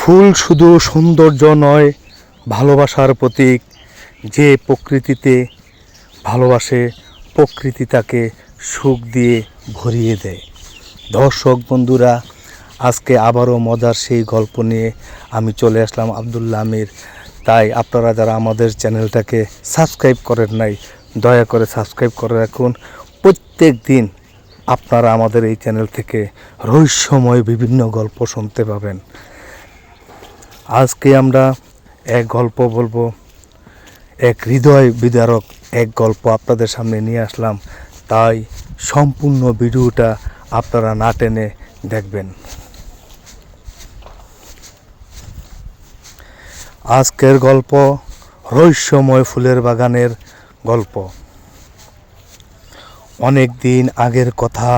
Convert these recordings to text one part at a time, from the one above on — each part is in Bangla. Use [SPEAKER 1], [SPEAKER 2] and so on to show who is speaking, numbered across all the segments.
[SPEAKER 1] ফুল শুধু সৌন্দর্য নয়, ভালোবাসার প্রতীক। যে প্রকৃতিতে ভালোবাসে, প্রকৃতি তাকে সুখ দিয়ে ভরিয়ে দেয়। দর্শক বন্ধুরা, আজকে আবারও মজার সেই গল্প নিয়ে আমি চলে আসলাম আব্দুল্লাহ আমির। তাই আপনারা যারা আমাদের চ্যানেলটাকে সাবস্ক্রাইব করেন নাই, দয়া করে সাবস্ক্রাইব করে রাখুন। প্রত্যেক দিন আপনারা আমাদের এই চ্যানেল থেকে রহস্যময় বিভিন্ন গল্প শুনতে পাবেন। আজকে আমরা এক গল্প বলবো, এক হৃদয় বিদারক এক গল্প আপনাদের সামনে নিয়ে আসলাম। তাই সম্পূর্ণ ভিডিওটা আপনারা না টেনে দেখবেন। আজকের গল্প রহস্যময় ফুলের বাগানের গল্প। অনেক দিন আগের কথা।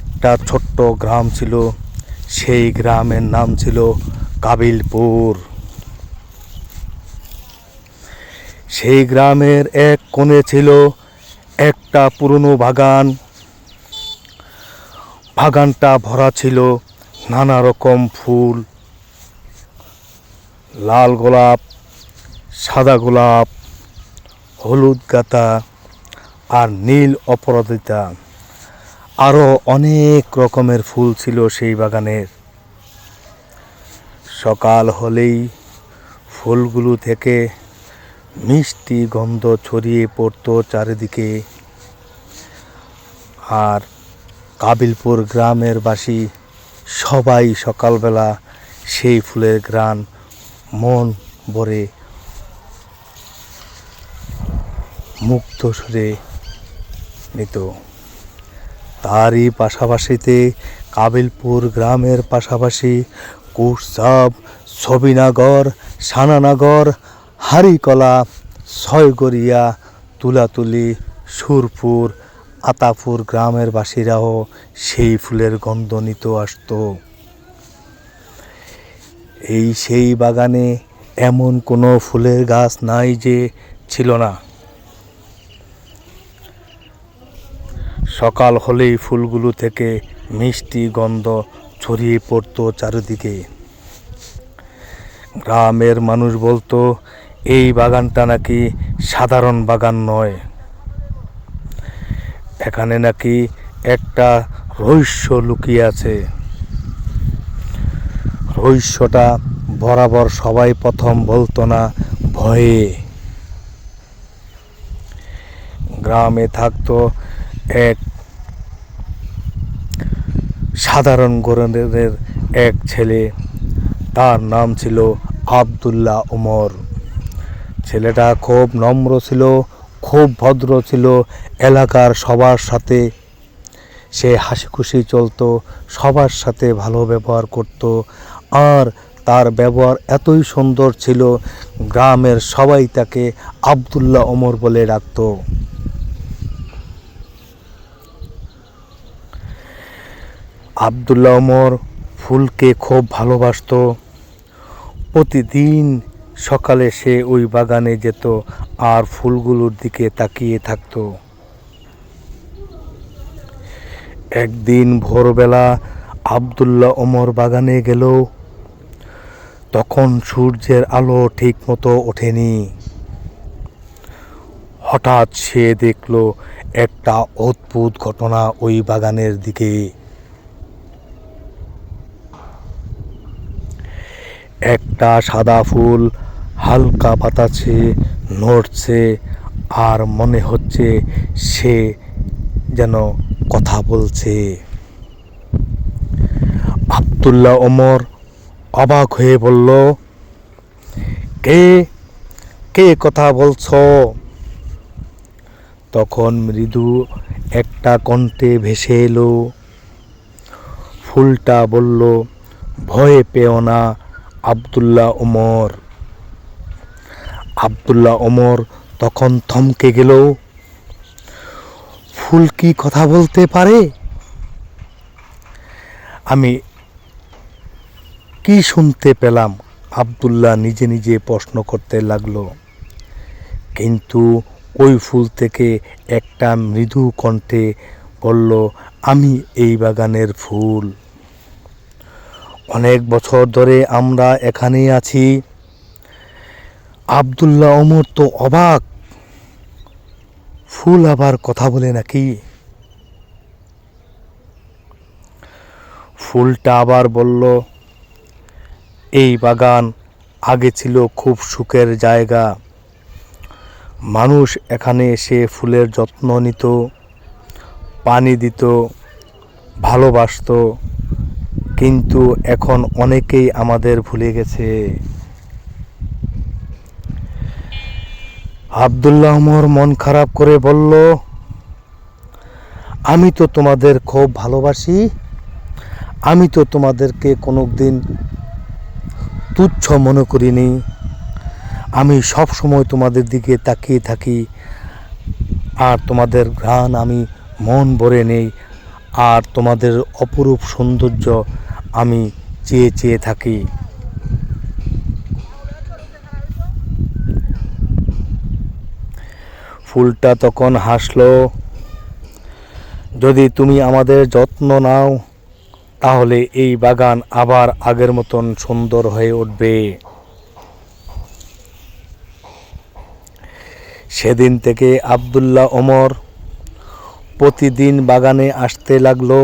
[SPEAKER 1] একটা ছোট্ট গ্রাম ছিল। সেই গ্রামের নাম ছিল কাবিলপুর। সেই গ্রামের এক কোণে ছিল একটা পুরনো বাগান। বাগানটা ভরা ছিল নানা রকম ফুল, লাল গোলাপ, সাদা গোলাপ, হলুদ গাঁদা আর নীল অপরাজিতা। আরও অনেক রকমের ফুল ছিল সেই বাগানের। সকাল হলেই ফুলগুলো থেকে মিষ্টি গন্ধ ছড়িয়ে পড়তো চারিদিকে। আর কাবিলপুর গ্রামের বাসী সবাই সকালবেলা সেই ফুলের ঘ্রাণ মন ভরে মুগ্ধ সুরে নিত। তারই পাশাপাশিতে কাবিলপুর গ্রামের পাশাপাশি কুরসাব, ছবিনগর, সানানগর, হারিকলা, ছয়গড়িয়া, তুলাতুলি, সুরপুর, আতাপুর গ্রামের বাসীরাও সেই ফুলের গন্ধ নিতে আসত। সেই বাগানে এমন কোনো ফুলের গাছ নাই যে ছিল না। সকাল হলেই ফুলগুলো থেকে মিষ্টি গন্ধ ছড়িয়ে পড়তো চারিদিকে। গ্রামের মানুষ বলতো এই বাগানটা নাকি সাধারণ বাগান নয়, এখানে নাকি একটা রহস্য লুকিয়ে আছে। রহস্যটা বরাবর সবাই প্রথম বলতো না, ভয়ে। গ্রামে থাকতো এক সাধারণ ঘরের এক ছেলে। তার নাম ছিল আব্দুল্লাহ ওমর। ছেলেটা খুব নম্র ছিল, খুব ভদ্র ছিল। এলাকার সবার সাথে সে হাসি খুশি চলতো, সবার সাথে ভালো ব্যবহার করত। আর তার ব্যবহার এতই সুন্দর ছিল, গ্রামের সবাই তাকে আব্দুল্লাহ ওমর বলে ডাকত। আব্দুল্লাহ ওমর ফুলকে খুব ভালোবাসত। প্রতিদিন সকালে সে ওই বাগানে যেত আর ফুলগুলোর দিকে তাকিয়ে থাকত। একদিন ভোরবেলা আব্দুল্লাহ ওমর বাগানে গেল। তখন সূর্যের আলো ঠিক মতো ওঠেনি। হঠাৎ সে দেখল একটা অদ্ভুত ঘটনা ওই বাগানের দিকে। একটা সাদা ফুল হালকা বাতাসে নড়ছে আর মনে হচ্ছে সে যেন কথা বলছে। আব্দুল্লাহ ওমর অবাক হয়ে বলল, কে কে কথা বলছো? তখন মৃদু একটা কণ্ঠে ভেসে এলো। ফুলটা বলল, ভয় পেও না আব্দুল্লাহ ওমর। আব্দুল্লাহ ওমর তখন থমকে গেল। ফুল কি কথা বলতে পারে? আমি কি শুনতে পেলাম? আব্দুল্লাহ নিজে নিজে প্রশ্ন করতে লাগলো। কিন্তু ওই ফুল থেকে একটা মৃদু কণ্ঠে বলল, আমি এই বাগানের ফুল। অনেক বছর ধরে আমরা এখানেই আছি। আব্দুল্লাহ ওমর তো অবাক, ফুল আবার কথা বলে নাকি? ফুলটা আবার বলল, এই বাগান আগে ছিল খুব সুখের জায়গা। মানুষ এখানে এসে ফুলের যত্ন নিত, পানি দিত, ভালোবাসতো। কিন্তু এখন অনেকেই আমাদের ভুলে গেছে। আব্দুল্লাহ ওমর মন খারাপ করে বলল, আমি তো তোমাদের খুব ভালোবাসি, আমি তো তোমাদেরকে কোনোদিন তুচ্ছ মনে করিনি। আমি সব সময় তোমাদের দিকে তাকিয়ে থাকি, আর তোমাদের ঘ্রাণ আমি মন ভরে নেই, আর তোমাদের অপরূপ সৌন্দর্য আমি চেয়ে চেয়ে থাকি। ফুলটা তখন হাসলো, যদি তুমি আমাদের যত্ন নাও তাহলে এই বাগান আবার আগের মতন সুন্দর হয়ে উঠবে। সেদিন থেকে আব্দুল্লাহ ওমর প্রতিদিন বাগানে আসতে লাগলো।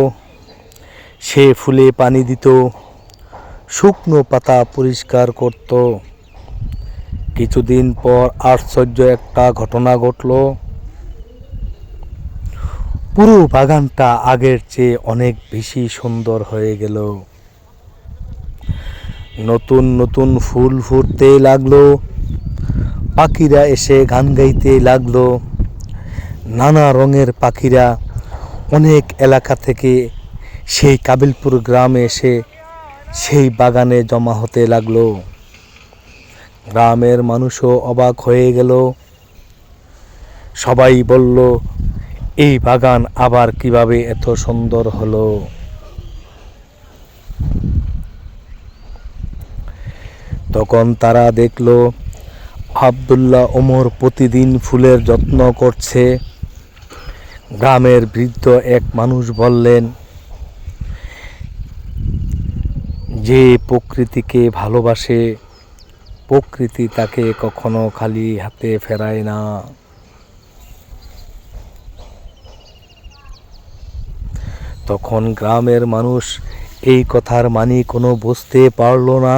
[SPEAKER 1] সে ফুলে পানি দিত, শুকনো পাতা পরিষ্কার করত। কিছুদিন পর আশ্চর্য একটা ঘটনা ঘটল। পুরো বাগানটা আগের চেয়ে অনেক বেশি সুন্দর হয়ে গেল। নতুন নতুন ফুল ফুটতে লাগলো, পাখিরা এসে গান গাইতে লাগলো। নানা রঙের পাখিরা অনেক এলাকা থেকে সেই কাবিলপুর গ্রামে এসে সেই বাগানে জমা হতে লাগলো। গ্রামের মানুষও অবাক হয়ে গেল। সবাই বলল, এই বাগান আবার কিভাবে এত সুন্দর হলো? তখন তারা দেখল আব্দুল্লাহ ওমর প্রতিদিন ফুলের যত্ন করছে। গ্রামের বৃদ্ধ এক মানুষ বললেন, যে প্রকৃতিকে ভালোবাসে প্রকৃতি তাকে কখনো খালি হাতে ফেরায় না। তখন গ্রামের মানুষ এই কথার মানে কোনো বুঝতে পারল না।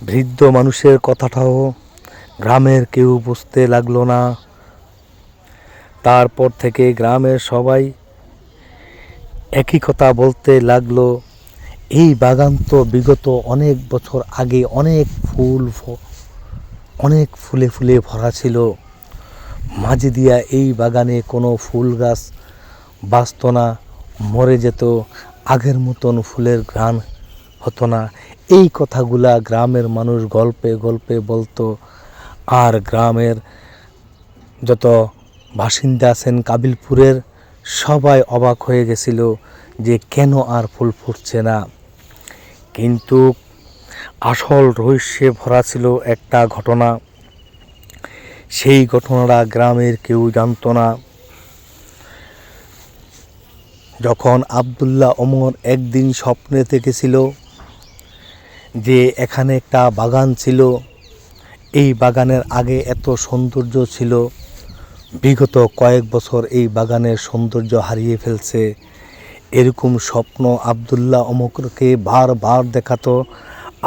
[SPEAKER 1] বৃদ্ধ মানুষের কথাটাও গ্রামের কেউ বুঝতে লাগলো না। তারপর থেকে গ্রামের সবাই একই কথা বলতে লাগলো, এই বাগান তো বিগত অনেক বছর আগে অনেক ফুলে ফুলে ভরা ছিল। মাঝে দিয়া এই বাগানে কোনো ফুল গাছ বাঁচত না, মরে যেত, আগের মতন ফুলের ঘ্রাণ হতো না। এই কথাগুলা গ্রামের মানুষ গল্পে গল্পে বলতো। আর গ্রামের যত বাসিন্দা আছেন কাবিলপুরের, সবাই অবাক হয়ে গেছিল যে কেন আর ফুল ফুটছে না। কিন্তু আসল রহস্যে ভরা ছিল একটা ঘটনা। সেই ঘটনাটা গ্রামের কেউ জানতো না। যখন আব্দুল্লাহ ওমর একদিন স্বপ্নে দেখেছিল যে এখানে একটা বাগান ছিল, এই বাগানের আগে এত সৌন্দর্য ছিল, বিগত কয়েক বছর এই বাগানের সৌন্দর্য হারিয়ে ফেলছে, এরকম স্বপ্ন আব্দুল্লাহ ওমরকে বারবার দেখাতো।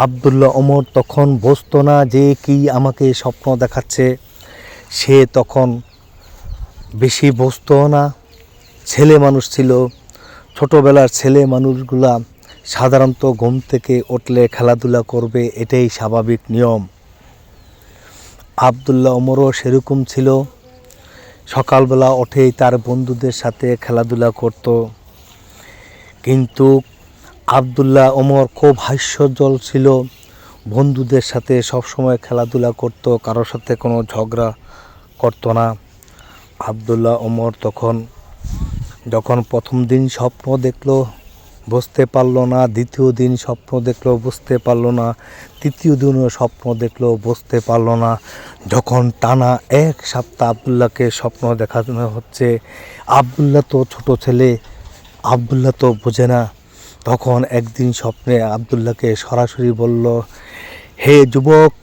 [SPEAKER 1] আব্দুল্লাহ ওমর তখন বুঝতো না যে কি আমাকে স্বপ্ন দেখাচ্ছে। সে তখন বেশি বুঝতো না, ছেলে মানুষ ছিল। ছোটোবেলার ছেলে মানুষগুলা সাধারণত ঘুম থেকে উঠলে খেলাধুলা করবে, এটাই স্বাভাবিক নিয়ম। আব্দুল্লাহ ওমরও সেরকম ছিল। সকালবেলা উঠেই তার বন্ধুদের সাথে খেলাধুলা করত। কিন্তু আব্দুল্লাহ ওমর খুব হাস্যোজ্জ্বল ছিল, বন্ধুদের সাথে সবসময় খেলাধুলা করত, কারোর সাথে কোনো ঝগড়া করতো না। আব্দুল্লাহ ওমর যখন প্রথম দিন স্বপ্ন দেখলো বুঝতে পারলো না, দ্বিতীয় দিন স্বপ্ন দেখলো বুঝতে পারলো না, তৃতীয় দিনও স্বপ্ন দেখলো বুঝতে পারলো না। যখন টানা এক সপ্তাহ আব্দুল্লাহকে স্বপ্ন দেখানো হচ্ছে, আব্দুল্লাহ তো ছোট ছেলে, আব্দুল্লাহ তো বোঝে না তখন একদিন স্বপ্নে আব্দুল্লাহকে সরাসরি বলল, হে যুবক,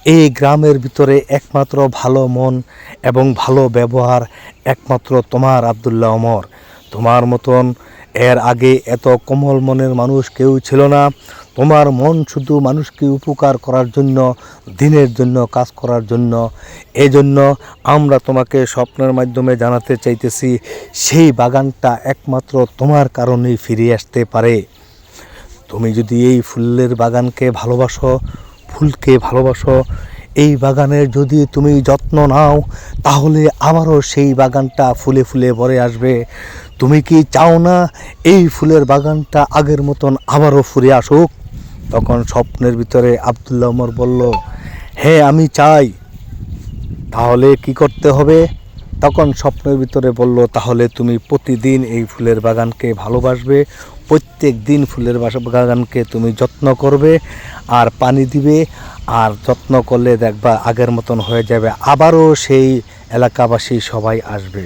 [SPEAKER 1] এই গ্রামের ভিতরে একমাত্র ভালো মন এবং ভালো ব্যবহার একমাত্র তোমার আব্দুল্লাহ ওমর। তোমার মতন এর আগে এত কোমল মনের মানুষ কেউ ছিল না। তোমার মন শুধু মানুষকে উপকার করার জন্য, দিনের জন্য, কাজ করার জন্য। এজন্য আমরা তোমাকে স্বপ্নের মাধ্যমে জানাতে চাইতেছি, সেই বাগানটা একমাত্র তোমার কারণেই ফিরে আসতে পারে। তুমি যদি এই ফুলের বাগানকে ভালোবাসো, ফুলকে ভালোবাসো, এই বাগানের যদি তুমি যত্ন নাও, তাহলে আবারও সেই বাগানটা ফুলে ফুলে ভরে আসবে। তুমি কি চাও না এই ফুলের বাগানটা আগের মতন আবারও ফিরে আসুক? তখন স্বপ্নের ভিতরে আব্দুল্লাহ ওমর বলল, হ্যাঁ আমি চাই। তাহলে কি করতে হবে? তখন স্বপ্নের ভিতরে বলল, তাহলে তুমি প্রতিদিন এই ফুলের বাগানকে ভালোবাসবে, প্রত্যেক দিন ফুলের বাগানকে তুমি যত্ন করবে আর পানি দিবে, আর যত্ন করলে দেখবা আগের মতন হয়ে যাবে, আবারও সেই এলাকাবাসী সবাই আসবে।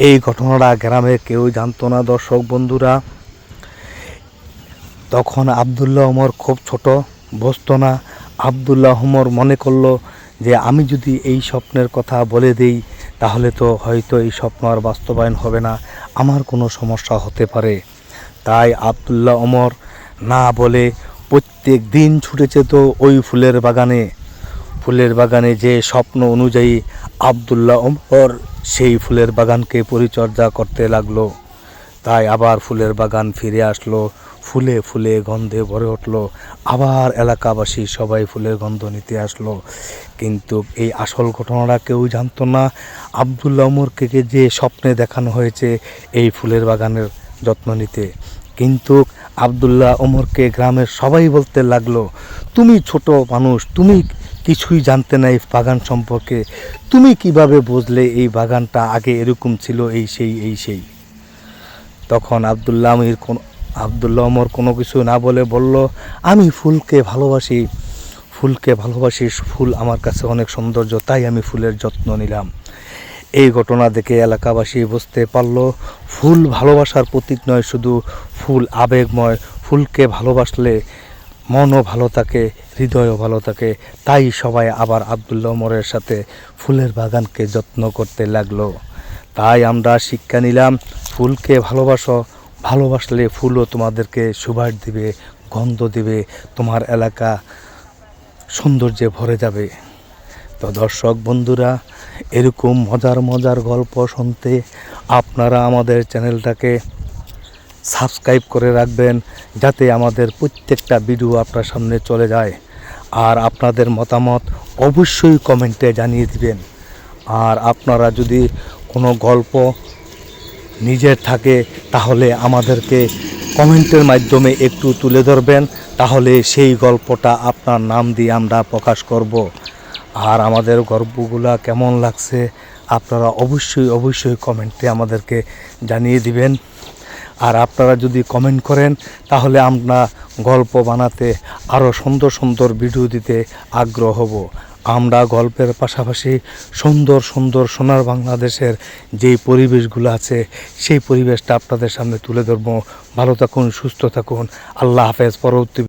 [SPEAKER 1] এই ঘটনাটা গ্রামের কেউ জানতো না দর্শক বন্ধুরা। তখন আব্দুল্লাহ ওমর খুব ছোট, বুঝতো না। আব্দুল্লাহ ওমর মনে করলো যে আমি যদি এই স্বপ্নের কথা বলে দিই, তাহলে তো হয়তো এই স্বপ্ন আর বাস্তবায়ন হবে না, আমার কোনো সমস্যা হতে পারে। তাই আব্দুল্লাহ ওমর না বলে প্রত্যেক দিন ছুটে যেত ওই ফুলের বাগানে যে স্বপ্ন অনুযায়ী আব্দুল্লাহ ওমর সেই ফুলের বাগানকে পরিচর্যা করতে লাগলো। তাই আবার ফুলের বাগান ফিরে আসলো, ফুলে ফুলে গন্ধে ভরে উঠলো, আবার এলাকাবাসী সবাই ফুলের গন্ধ নিতে আসলো। কিন্তু এই আসল ঘটনাটা কেউ জানতো না, আব্দুল্লাহ ওমরকে যে স্বপ্নে দেখানো হয়েছে এই ফুলের বাগানের যত্ন নিতে। কিন্তু আব্দুল্লাহ ওমরকে গ্রামের সবাই বলতে লাগলো, তুমি ছোট মানুষ, তুমি কিছুই জানতে না এই বাগান সম্পর্কে, তুমি কিভাবে বুঝলে এই বাগানটা আগে এরকম ছিল, এই সেই। তখন আব্দুল্লাহ ওমর কোনো কিছু না বলে বলল, আমি ফুলকে ভালোবাসি, ফুল আমার কাছে অনেক সৌন্দর্য, তাই আমি ফুলের যত্ন নিলাম। এই ঘটনা দেখে এলাকাবাসী বুঝতে পারল, ফুল ভালোবাসার প্রতীক নয় শুধু, ফুল আবেগময়। ফুলকে ভালোবাসলে মনও ভালো থাকে, হৃদয়ও ভালো থাকে। তাই সবাই আবার আব্দুল্লাহ ওমরের সাথে ফুলের বাগানকে যত্ন করতে লাগলো। তাই আমরা শিক্ষা নিলাম, ফুলকে ভালোবাসো, ভালোবাসলে ফুলও তোমাদেরকে সুবাস দিবে, গন্ধ দিবে, তোমার এলাকা সৌন্দর্যে ভরে যাবে। তো দর্শক বন্ধুরা, এরকম মজার গল্প শুনতে আপনারা আমাদের চ্যানেলটাকে সাবস্ক্রাইব করে রাখবেন, যাতে আমাদের প্রত্যেকটা ভিডিও আপনার সামনে চলে যায়। আর আপনাদের মতামত অবশ্যই কমেন্টে জানিয়ে দিবেন। আর আপনারা যদি কোনো গল্প নিজের থাকে, তাহলে আমাদেরকে কমেন্টের মাধ্যমে একটু তুলে ধরবেন, তাহলে সেই গল্পটা আপনার নাম দিয়ে আমরা প্রকাশ করব। আর আমাদের গল্পগুলা কেমন লাগছে আপনারা অবশ্যই কমেন্টে আমাদেরকে জানিয়ে দিবেন। আর আপনারা যদি কমেন্ট করেন, তাহলে আমরা গল্প বানাতে আরও সুন্দর ভিডিও দিতে আগ্রহ হব। আমরা গল্পের পাশাপাশি সুন্দর সোনার বাংলাদেশের যেই পরিবেশগুলো আছে, সেই পরিবেশটা আপনাদের সামনে তুলে ধরবো। ভালো থাকুন, সুস্থ থাকুন, আল্লাহ হাফেজ। পরবর্তী